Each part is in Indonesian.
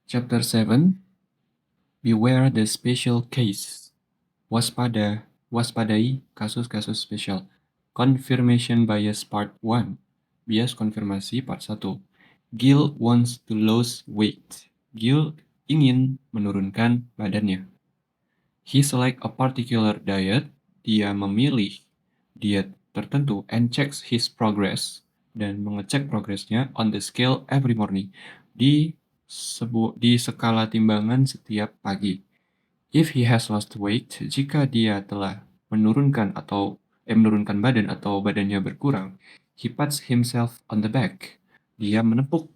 Chapter 7, Beware the Special Case. Waspadai kasus-kasus spesial. Confirmation Bias Part 1. Bias konfirmasi Part 1. Gil wants to lose weight. Gil ingin menurunkan badannya. He select a particular diet. Dia memilih diet tertentu and checks his progress dan mengecek progresnya on the scale every morning di skala timbangan setiap pagi. If he has lost weight, jika dia telah menurunkan badan atau badannya berkurang, he pats himself on the back. Dia menepuk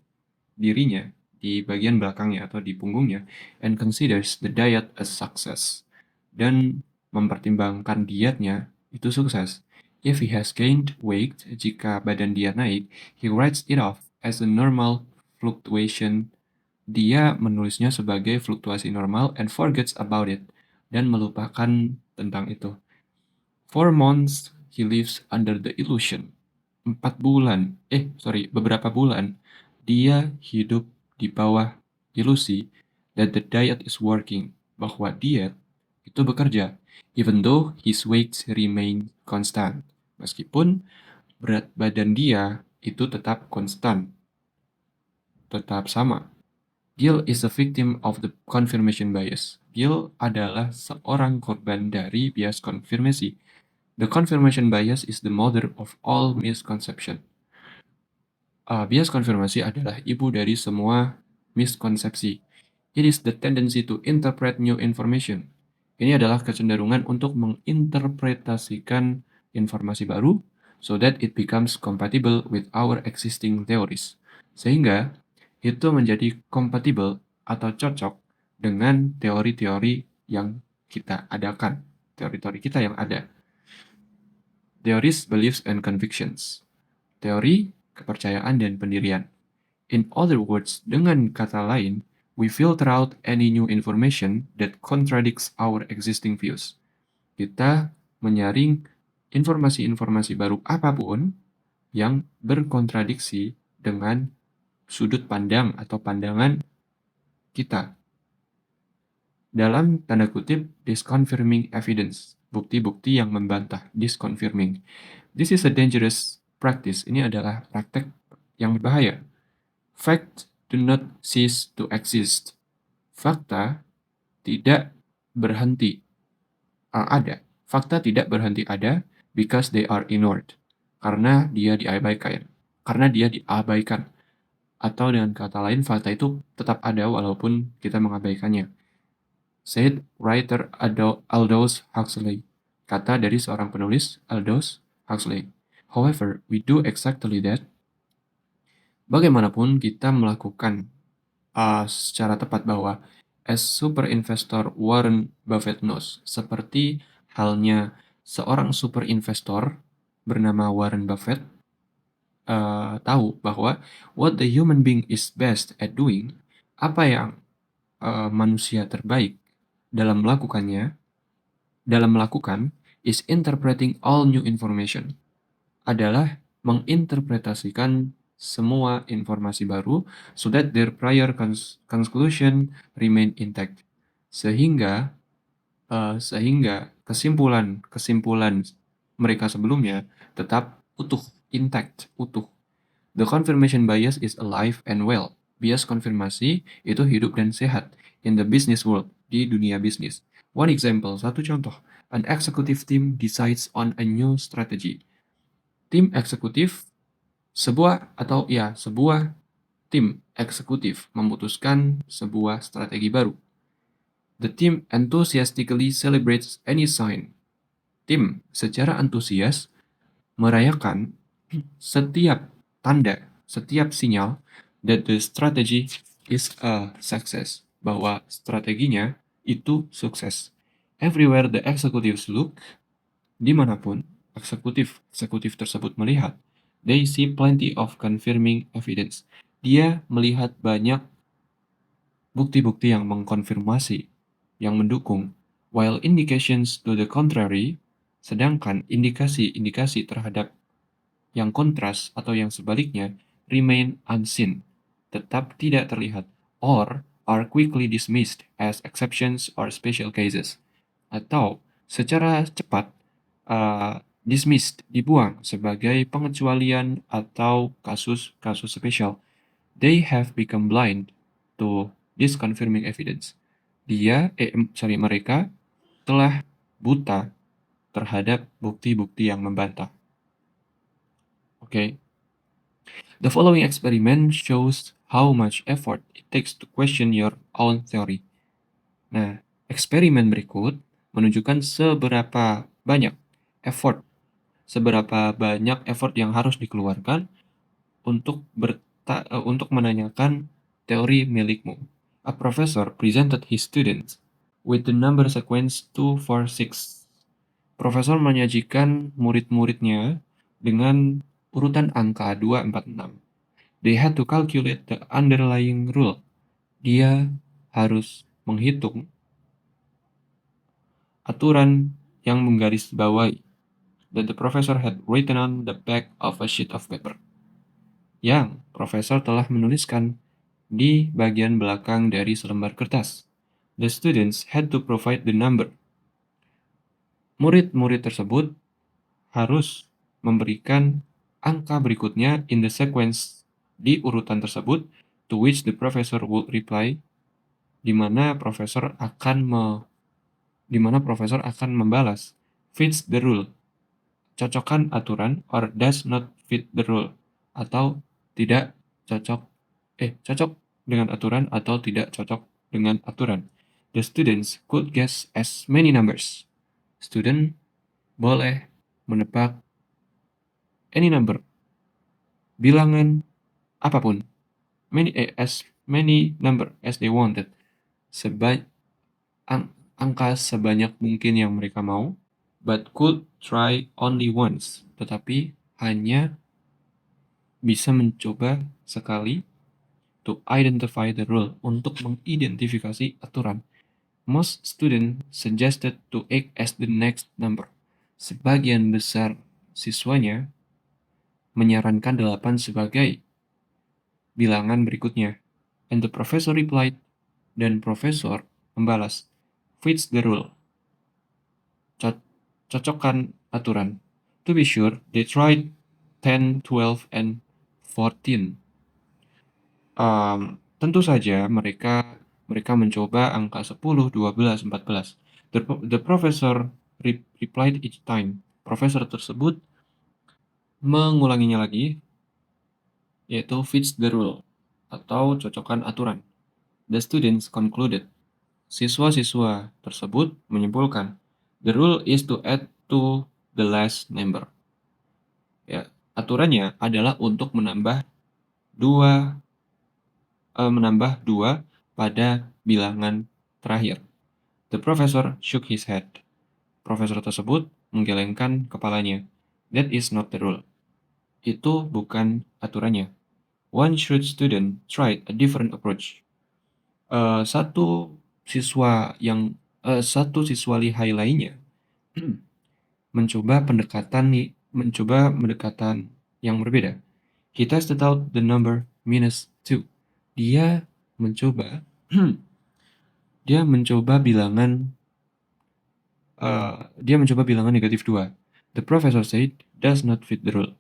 dirinya di bagian belakangnya atau di punggungnya and considers the diet a success. Dan mempertimbangkan dietnya itu sukses. If he has gained weight, jika badan dia naik, he writes it off as a normal fluctuation. Dia menulisnya sebagai fluktuasi normal and forgets about it, dan melupakan tentang itu. 4 months he lives under the illusion. Beberapa bulan dia hidup di bawah ilusi that the diet is working, bahwa diet itu bekerja, even though his weight remain constant. Meskipun berat badan dia itu tetap konstan, tetap sama. Gil is a victim of the confirmation bias. Gil adalah seorang korban dari bias konfirmasi. The confirmation bias is the mother of all misconception. Bias konfirmasi adalah ibu dari semua miskonsepsi. It is the tendency to interpret new information. Ini adalah kecenderungan untuk menginterpretasikan informasi baru so that it becomes compatible with our existing theories. Sehingga itu menjadi kompatibel atau cocok dengan teori-teori yang kita adakan, teori-teori kita yang ada. Theories, beliefs, and convictions. Teori, kepercayaan, dan pendirian. In other words, dengan kata lain, we filter out any new information that contradicts our existing views. Kita menyaring informasi-informasi baru apapun yang berkontradiksi dengan sudut pandang atau pandangan kita. Dalam tanda kutip, disconfirming evidence, bukti-bukti yang membantah, disconfirming. This is a dangerous practice. Ini adalah praktek yang berbahaya. Fact do not cease to exist. Fakta tidak berhenti ada. Fakta tidak berhenti ada because they are ignored. Karena dia diabaikan. Atau dengan kata lain, fakta itu tetap ada walaupun kita mengabaikannya. Said writer Aldous Huxley. Kata dari seorang penulis, Aldous Huxley. However, we do exactly that. Bagaimanapun kita melakukan secara tepat bahwa as super investor Warren Buffett knows, seperti halnya seorang super investor bernama Warren Buffett tahu bahwa what the human being is best at doing, apa yang manusia terbaik dalam melakukan is interpreting all new information, adalah menginterpretasikan semua informasi baru so that their prior conclusion remain intact, sehingga kesimpulan mereka sebelumnya tetap utuh. The confirmation bias is alive and well. Bias konfirmasi itu hidup dan sehat in the business world, di dunia bisnis. One example, satu contoh. An executive team decides on a new strategy. Tim eksekutif, sebuah tim eksekutif memutuskan sebuah strategi baru. The team enthusiastically celebrates any sign. Tim secara antusias merayakan setiap tanda, setiap sinyal that the strategy is a success, bahwa strateginya itu sukses. Everywhere the executives look, dimanapun eksekutif tersebut melihat, they see plenty of confirming evidence. Dia melihat banyak bukti-bukti yang mengkonfirmasi, yang mendukung, while indications to the contrary, sedangkan indikasi-indikasi terhadap yang kontras atau yang sebaliknya remain unseen, tetap tidak terlihat, or are quickly dismissed as exceptions or special cases. Atau secara cepat dismissed, dibuang sebagai pengecualian atau kasus-kasus spesial. They have become blind to this confirming evidence. Mereka telah buta terhadap bukti-bukti yang membantah. Okay. The following experiment shows how much effort it takes to question your own theory. Nah, eksperimen berikut menunjukkan seberapa banyak effort yang harus dikeluarkan untuk menanyakan teori milikmu. A professor presented his students with the number sequence 246. Profesor menyajikan murid-muridnya dengan urutan angka 246. They had to calculate the underlying rule. Dia harus menghitung aturan yang menggarisbawahi that the professor had written on the back of a sheet of paper. Yang profesor telah menuliskan di bagian belakang dari selembar kertas. The students had to provide the number. Murid-murid tersebut harus memberikan angka berikutnya in the sequence di urutan tersebut, to which the professor would reply, di mana profesor akan membalas fits the rule, cocokkan aturan, or does not fit the rule, atau tidak cocok dengan aturan atau tidak cocok dengan aturan. The students could guess as many numbers. Student boleh menebak any number, bilangan apapun, as many number as they wanted, angka sebanyak mungkin yang mereka mau, but could try only once, tetapi hanya bisa mencoba sekali, to identify the rule, untuk mengidentifikasi aturan. Most students suggested to 8 as the next number. Sebagian besar siswanya menyarankan 8 sebagai bilangan berikutnya. And the professor replied, dan profesor membalas, fits the rule, cocokkan aturan. To be sure, they tried 10, 12, and 14. Tentu saja mereka mencoba angka 10, 12, 14. The professor replied each time. Profesor tersebut mengulanginya lagi, yaitu fits the rule, atau cocokkan aturan. The students concluded. Siswa-siswa tersebut menyimpulkan, the rule is to add to the last number. Ya, aturannya adalah untuk menambah dua pada bilangan terakhir. The professor shook his head. Profesor tersebut menggelengkan kepalanya. That is not the rule. Itu bukan aturannya. One shrewd student tried a different approach. Satu siswa lihai lainnya mencoba pendekatan yang berbeda. He tested out the number -2. Dia mencoba bilangan negatif 2. The professor said does not fit the rule.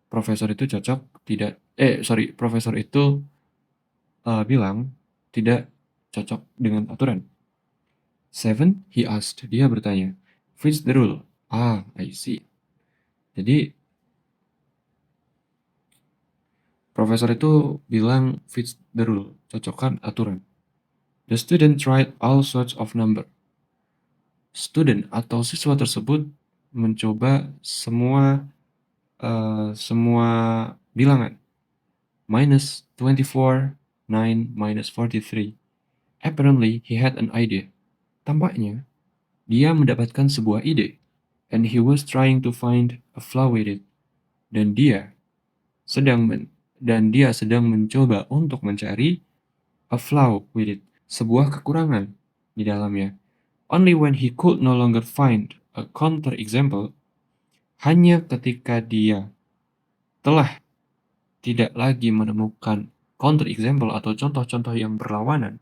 Profesor itu bilang tidak cocok dengan aturan. 7, he asked. Dia bertanya, fits the rule. I see. Jadi profesor itu bilang fits the rule, cocokkan aturan. The student tried all sorts of number. Student atau siswa tersebut mencoba semua bilangan. -24, 9, -43. Apparently, he had an idea. Tampaknya, dia mendapatkan sebuah ide. And he was trying to find a flaw with it. Dan dia sedang mencoba untuk mencari a flaw with it, sebuah kekurangan di dalamnya. Only when he could no longer find a counter example, hanya ketika dia telah tidak lagi menemukan counter example atau contoh-contoh yang berlawanan,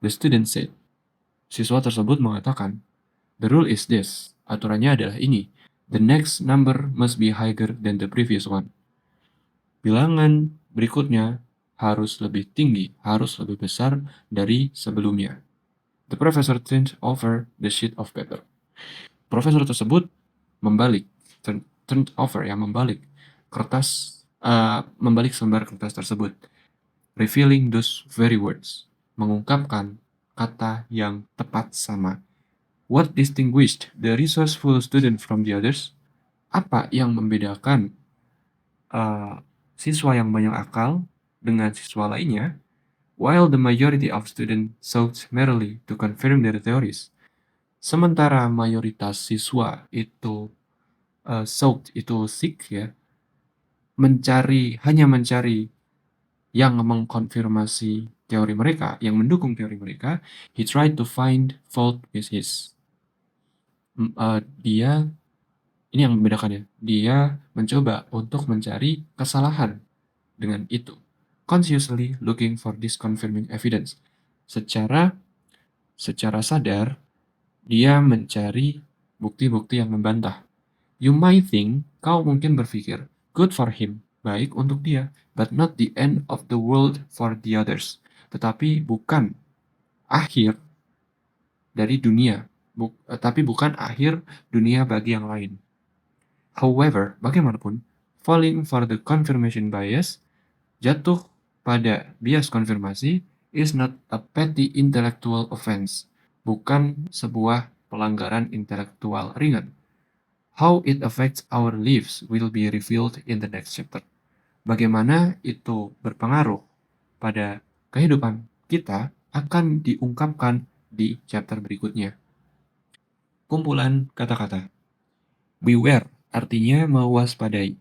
the student said, siswa tersebut mengatakan, the rule is this, aturannya adalah ini, the next number must be higher than the previous one. Bilangan berikutnya harus lebih tinggi, harus lebih besar dari sebelumnya. The professor turned over the sheet of paper. Profesor tersebut membalik, turned over, ya, membalik kertas, membalik selembar kertas tersebut, revealing those very words, mengungkapkan kata yang tepat sama. What distinguished the resourceful student from the others? Apa yang membedakan siswa yang banyak akal dengan siswa lainnya? While the majority of students sought merely to confirm their theories, sementara mayoritas siswa itu sought itu seek, ya, hanya mencari yang mengkonfirmasi teori mereka, yang mendukung teori mereka, he tried to find fault with his. Dia, ini yang membedakannya, dia mencoba untuk mencari kesalahan dengan itu, consciously looking for this confirming evidence. Secara sadar, dia mencari bukti-bukti yang membantah. You might think, kau mungkin berpikir, good for him, baik untuk dia, but not the end of the world for the others. Tetapi bukan akhir dari dunia, tapi bukan akhir dunia bagi yang lain. However, bagaimanapun, falling for the confirmation bias, jatuh pada bias konfirmasi, is not a petty intellectual offense, bukan sebuah pelanggaran intelektual ringan. How it affects our lives will be revealed in the next chapter. Bagaimana itu berpengaruh pada kehidupan kita akan diungkapkan di chapter berikutnya. Kumpulan kata-kata. Beware artinya mewaspadai.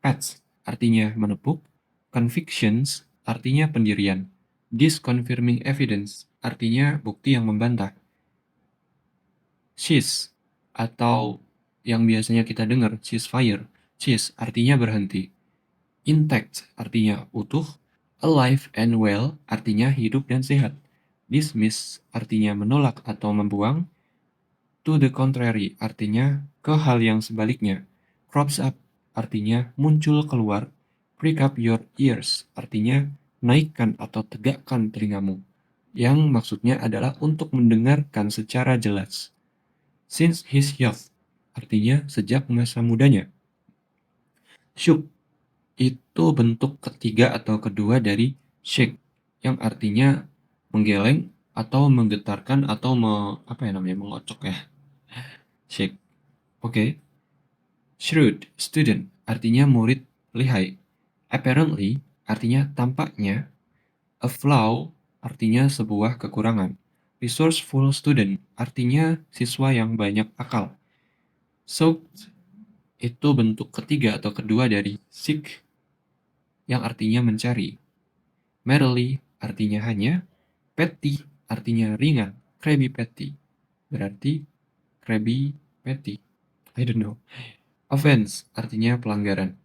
Patch artinya menepuk. Convictions artinya pendirian. Disconfirming evidence artinya bukti yang membantah. Cease atau yang biasanya kita dengar, ceasefire. Cease artinya berhenti. Intact artinya utuh. Alive and well artinya hidup dan sehat. Dismiss artinya menolak atau membuang. To the contrary artinya ke hal yang sebaliknya. Crops up artinya muncul keluar. Prick up your ears artinya naikkan atau tegakkan telingamu. Yang maksudnya adalah untuk mendengarkan secara jelas. Since his youth artinya sejak masa mudanya. Shook itu bentuk ketiga atau kedua dari shake, yang artinya menggeleng atau menggetarkan atau mengocok, ya. Shake. Oke. Shrewd, student, artinya murid lihai. Apparently, artinya tampaknya. A flaw, artinya sebuah kekurangan. Resourceful student, artinya siswa yang banyak akal. So, itu bentuk ketiga atau kedua dari seek, yang artinya mencari. Merely artinya hanya. Petty artinya ringan. Krabby Patty berarti Krabby Patty. I don't know. Offense artinya pelanggaran.